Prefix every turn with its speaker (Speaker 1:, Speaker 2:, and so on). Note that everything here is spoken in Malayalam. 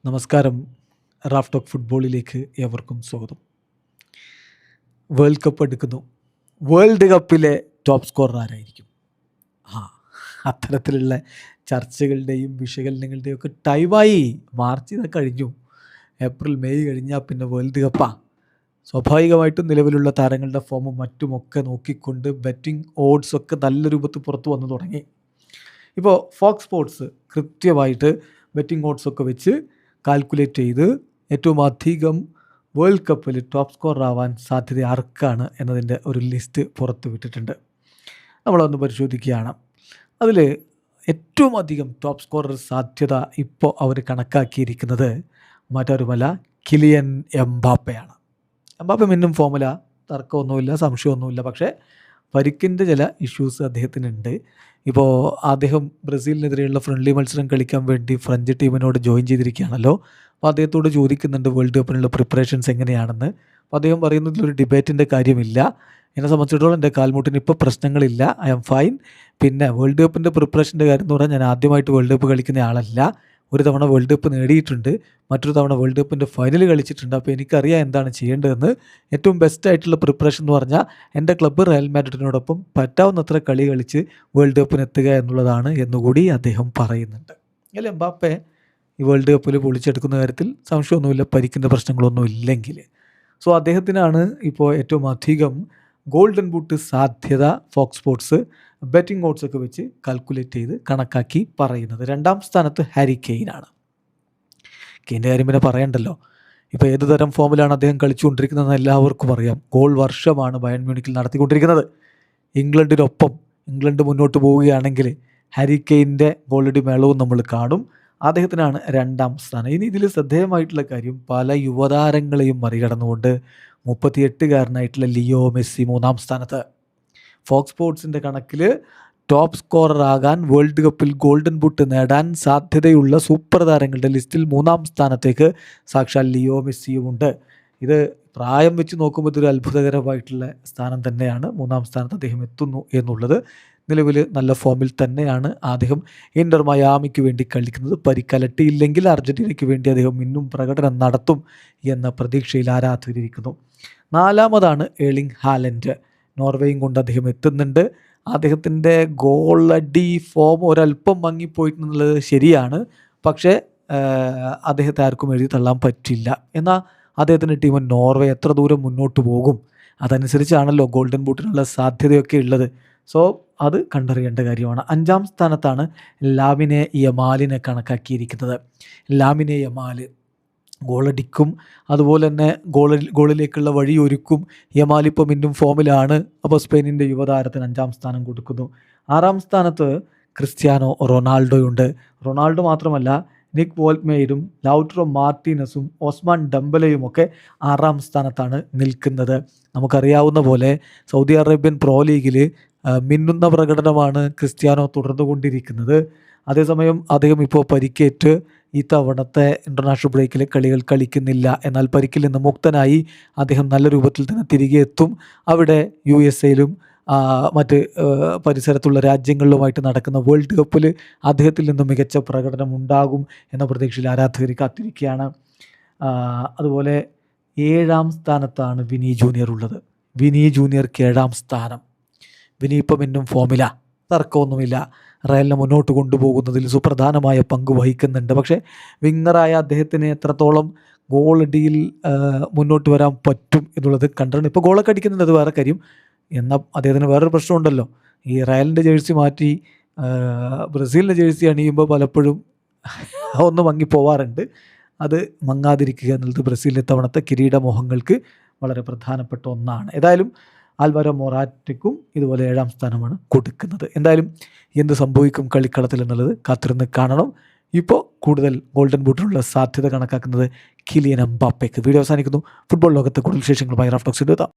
Speaker 1: നമസ്കാരം. റാഫ് ടോക്ക് ഫുട്ബോളിലേക്ക് ഏവർക്കും സ്വാഗതം. വേൾഡ് കപ്പ് എടുക്കുന്നു. വേൾഡ് കപ്പിലെ ടോപ്പ് സ്കോറർ ആരായിരിക്കും? അത്തരത്തിലുള്ള ചർച്ചകളുടെയും വിശകലനങ്ങളുടെയും ഒക്കെ ടൈമായി. മാർച്ച് ഇതൊക്കെ കഴിഞ്ഞു. ഏപ്രിൽ മെയ് കഴിഞ്ഞാൽ പിന്നെ വേൾഡ് കപ്പാണ്. സ്വാഭാവികമായിട്ടും നിലവിലുള്ള താരങ്ങളുടെ ഫോമും മറ്റുമൊക്കെ നോക്കിക്കൊണ്ട് ബെറ്റിംഗ് ഓഡ്സൊക്കെ നല്ല രൂപത്തിൽ പുറത്തു വന്നു തുടങ്ങി. ഇപ്പോൾ ഫോക്സ് സ്പോർട്സ് കൃത്യമായിട്ട് ബെറ്റിംഗ് ഓഡ്സൊക്കെ വെച്ച് കാൽക്കുലേറ്റ് ചെയ്ത് ഏറ്റവും അധികം വേൾഡ് കപ്പിൽ ടോപ്പ് സ്കോറർ ആവാൻ സാധ്യത ആർക്കാണ് എന്നതിൻ്റെ ഒരു ലിസ്റ്റ് പുറത്ത് വിട്ടിട്ടുണ്ട്. നമ്മളൊന്ന് പരിശോധിക്കുകയാണ്. അതിൽ ഏറ്റവും അധികം ടോപ്പ് സ്കോറർ സാധ്യത ഇപ്പോൾ അവർ കണക്കാക്കിയിരിക്കുന്നത് മറ്റൊരുമല്ല, കിലിയൻ എംബാപ്പയാണ്. എംബാപ്പ മിന്നും ഫോമുല, തർക്കമൊന്നുമില്ല, സംശയമൊന്നുമില്ല. പക്ഷേ പരിക്കിൻ്റെ ചില ഇഷ്യൂസ് അദ്ദേഹത്തിനുണ്ട്. ഇപ്പോൾ അദ്ദേഹം ബ്രസീലിനെതിരെയുള്ള ഫ്രണ്ട്ലി മത്സരം കളിക്കാൻ വേണ്ടി ഫ്രഞ്ച് ടീമിനോട് ജോയിൻ ചെയ്തിരിക്കുകയാണല്ലോ. അപ്പോൾ അദ്ദേഹത്തോട് ചോദിക്കുന്നുണ്ട് വേൾഡ് കപ്പിനുള്ള പ്രിപ്പറേഷൻസ് എങ്ങനെയാണെന്ന്. അപ്പോൾ അദ്ദേഹം പറയുന്നതിലൊരു ഡിബേറ്റിൻ്റെ കാര്യമില്ല. എന്നെ സംബന്ധിച്ചിടത്തോളം എൻ്റെ കാൽമുട്ടിന് ഇപ്പോൾ പ്രശ്നങ്ങളില്ല, ഐ ആം ഫൈൻ. പിന്നെ വേൾഡ് കപ്പിൻ്റെ പ്രിപ്പറേഷൻ്റെ കാര്യം എന്ന് പറഞ്ഞാൽ ഞാൻ ആദ്യമായിട്ട് വേൾഡ് കപ്പ് കളിക്കുന്ന ആളല്ല. ഒരു തവണ വേൾഡ് കപ്പ് നേടിയിട്ടുണ്ട്, മറ്റൊരു തവണ വേൾഡ് കപ്പിൻ്റെ ഫൈനൽ കളിച്ചിട്ടുണ്ട്. അപ്പോൾ എനിക്കറിയാം എന്താണ് ചെയ്യേണ്ടതെന്ന്. ഏറ്റവും ബെസ്റ്റായിട്ടുള്ള പ്രിപ്പറേഷൻ എന്ന് പറഞ്ഞാൽ എൻ്റെ ക്ലബ്ബ് റയൽ മാഡ്രിഡിനോടൊപ്പം പറ്റാവുന്നത്ര കളി കളിച്ച് വേൾഡ് കപ്പിന് എത്തുക എന്നുള്ളതാണ് എന്നുകൂടി അദ്ദേഹം പറയുന്നുണ്ട്. അല്ല, എംബാപ്പെ ഈ വേൾഡ് കപ്പിൽ പൊളിച്ചെടുക്കുന്ന കാര്യത്തിൽ സംശയമൊന്നുമില്ല, പരിക്കിൻ്റെ പ്രശ്നങ്ങളൊന്നും ഇല്ലെങ്കിൽ. സോ അദ്ദേഹത്തിനാണ് ഇപ്പോൾ ഏറ്റവും അധികം ഗോൾഡൻ ബൂട്ട് സാധ്യത ഫോക്സ് സ്പോർട്സ് ബെറ്റിംഗ് ഓഡ്സൊക്കെ വെച്ച് കാൽക്കുലേറ്റ് ചെയ്ത് കണക്കാക്കി പറയുന്നത്. രണ്ടാം സ്ഥാനത്ത് ഹാരി കെയ്നാണ്. കെയ്ൻ്റെ കാര്യം പിന്നെ പറയണ്ടല്ലോ. ഇപ്പോൾ ഏത് തരം ഫോമിലാണ് അദ്ദേഹം കളിച്ചുകൊണ്ടിരിക്കുന്നതെന്ന് എല്ലാവർക്കും അറിയാം. ഗോൾ വർഷമാണ് ബയൺ മ്യൂണിക്കിൽ നടത്തിക്കൊണ്ടിരിക്കുന്നത്. ഇംഗ്ലണ്ട് മുന്നോട്ട് പോവുകയാണെങ്കിൽ ഹാരി കെയ്ൻ്റെ ഗോളടി മേളവും നമ്മൾ കാണും. അദ്ദേഹത്തിനാണ് രണ്ടാം സ്ഥാനം. ഇനി ഇതിൽ ശ്രദ്ധേയമായിട്ടുള്ള കാര്യം, പല യുവതാരങ്ങളെയും മറികടന്നുകൊണ്ട് 38-കാരനായിട്ടുള്ള ലിയോ മെസ്സി മൂന്നാം സ്ഥാനത്ത്. ഫോക്സ് സ്പോർട്സിൻ്റെ കണക്കിൽ ടോപ്പ് സ്കോറർ ആകാൻ, വേൾഡ് കപ്പിൽ ഗോൾഡൻ ബൂട്ട് നേടാൻ സാധ്യതയുള്ള സൂപ്പർ താരങ്ങളുടെ ലിസ്റ്റിൽ മൂന്നാം സ്ഥാനത്തേക്ക് സാക്ഷാൽ ലിയോ മെസ്സിയുമുണ്ട്. ഇത് പ്രായം വെച്ച് നോക്കുമ്പോൾ ഇതൊരു അത്ഭുതകരമായിട്ടുള്ള സ്ഥാനം തന്നെയാണ്. മൂന്നാം സ്ഥാനത്ത് അദ്ദേഹം എത്തുന്നു എന്നുള്ളത്. നിലവിൽ നല്ല ഫോമിൽ തന്നെയാണ് അദ്ദേഹം. ഇന്റർ മയാമിക്ക് വേണ്ടി കളിക്കുന്നത്. പരിക്കലട്ടിയില്ലെങ്കിൽ അർജന്റീനയ്ക്ക് വേണ്ടി അദ്ദേഹം ഇന്നും പ്രകടനം നടത്തും എന്ന പ്രതീക്ഷയിൽ ആരാധകരിക്കുന്നു. നാലാമതാണ് ഏർലിംഗ് ഹാലൻഡ്. നോർവേയും കൊണ്ട് അദ്ദേഹം എത്തുന്നുണ്ട്. അദ്ദേഹത്തിൻ്റെ ഗോളടി ഫോം ഒരല്പം മങ്ങിപ്പോയിട്ടുള്ളത് ശരിയാണ്. പക്ഷേ അദ്ദേഹത്തെ ആർക്കും എഴുതി തള്ളാൻ പറ്റില്ല. എന്നാൽ അദ്ദേഹത്തിൻ്റെ ടീം നോർവേ എത്ര ദൂരം മുന്നോട്ട് പോകും, അതനുസരിച്ചാണല്ലോ ഗോൾഡൻ ബൂട്ടിനുള്ള സാധ്യതയൊക്കെ ഉള്ളത്. സോ അത് കണ്ടറിയേണ്ട കാര്യമാണ്. അഞ്ചാം സ്ഥാനത്താണ് ലാമിനെ യമാലിനെ കണക്കാക്കിയിരിക്കുന്നത്. ലാമിനെ യമാൽ ഗോളടിക്കും, അതുപോലെ തന്നെ ഗോളിലേക്കുള്ള വഴി ഒരുക്കും. യമാലിപ്പം ഇന്നും ഫോമിലാണ്. അപ്പോൾ സ്പെയിനിൻ്റെ യുവതാരത്തിന് അഞ്ചാം സ്ഥാനം കൊടുക്കുന്നു. ആറാം സ്ഥാനത്ത് ക്രിസ്ത്യാനോ റൊണാൾഡോയുണ്ട്. റൊണാൾഡോ മാത്രമല്ല, നിക് വോൾട്ട്മേയറും ലൗട്രോ മാർട്ടീനസും ഓസ്മാൻ ഡംബലയുമൊക്കെ ആറാം സ്ഥാനത്താണ് നിൽക്കുന്നത്. നമുക്കറിയാവുന്ന പോലെ സൗദി അറേബ്യൻ പ്രോ ലീഗിൽ മിന്നുന്ന പ്രകടനമാണ് ക്രിസ്ത്യാനോ തുടർന്നുകൊണ്ടിരിക്കുന്നത്. അതേസമയം അദ്ദേഹം ഇപ്പോൾ പരിക്കേറ്റ് ഈ തവണത്തെ ഇൻ്റർനാഷണൽ ബ്രേക്കിലെ കളികൾ കളിക്കുന്നില്ല. എന്നാൽ പരിക്കിൽ നിന്ന് മുക്തനായി അദ്ദേഹം നല്ല രൂപത്തിൽ തന്നെ തിരികെ എത്തും. അവിടെ USA-യിലും മറ്റ് പരിസരത്തുള്ള രാജ്യങ്ങളിലുമായിട്ട് നടക്കുന്ന വേൾഡ് കപ്പിൽ അദ്ദേഹത്തിൽ നിന്ന് മികച്ച പ്രകടനം ഉണ്ടാകും എന്ന പ്രതീക്ഷയിൽ ആരാധകർ കാത്തിരിക്കുകയാണ്. അതുപോലെ 7-ാം സ്ഥാനത്താണ് വിനി ജൂനിയർ ഉള്ളത്. വിനി ജൂനിയർക്ക് 7-ാം സ്ഥാനം. വിനി ഇപ്പം ഇന്നും ഫോമില, തർക്കമൊന്നുമില്ല. റയലിനെ മുന്നോട്ട് കൊണ്ടുപോകുന്നതിൽ സുപ്രധാനമായ പങ്ക് വഹിക്കുന്നുണ്ട്. പക്ഷേ വിങ്ങറായ അദ്ദേഹത്തിന് എത്രത്തോളം ഗോളടിയിൽ മുന്നോട്ട് വരാൻ പറ്റും എന്നുള്ളത് കണ്ടാണ്. ഇപ്പോൾ ഗോളൊക്കെ അടിക്കുന്നുണ്ട്, അത് വേറെ കാര്യം. എന്നാൽ അദ്ദേഹത്തിന് വേറൊരു പ്രശ്നമുണ്ടല്ലോ. ഈ റയലിൻ്റെ ജേഴ്സി മാറ്റി ബ്രസീലിൻ്റെ ജേഴ്സി അണിയുമ്പോൾ പലപ്പോഴും ഒന്ന് മങ്ങിപ്പോവാറുണ്ട്. അത് മങ്ങാതിരിക്കുക എന്നുള്ളത് ബ്രസീലിലെ തവണത്തെ കിരീടമോഹങ്ങൾക്ക് വളരെ പ്രധാനപ്പെട്ട ഒന്നാണ്. ഏതായാലും ആൽവാരോ മൊറാറ്റയ്ക്കും ഇതുപോലെ 7-ാം സ്ഥാനമാണ് കൊടുക്കുന്നത്. എന്തായാലും എന്ത് സംഭവിക്കും കളിക്കളത്തിൽ എന്നുള്ളത് കാത്തിരുന്ന് കാണണം. ഇപ്പോൾ കൂടുതൽ ഗോൾഡൻ ബൂട്ടിനുള്ള സാധ്യത കണക്കാക്കുന്നത് കിലിയൻ എംബാപ്പയ്ക്ക്. വീഡിയോ അവസാനിക്കുന്നു. ഫുട്ബോൾ ലോകത്തെ കൂടുതൽ വിശേഷങ്ങളുമായി റാഫ് ടോക്സിൽ എത്താം.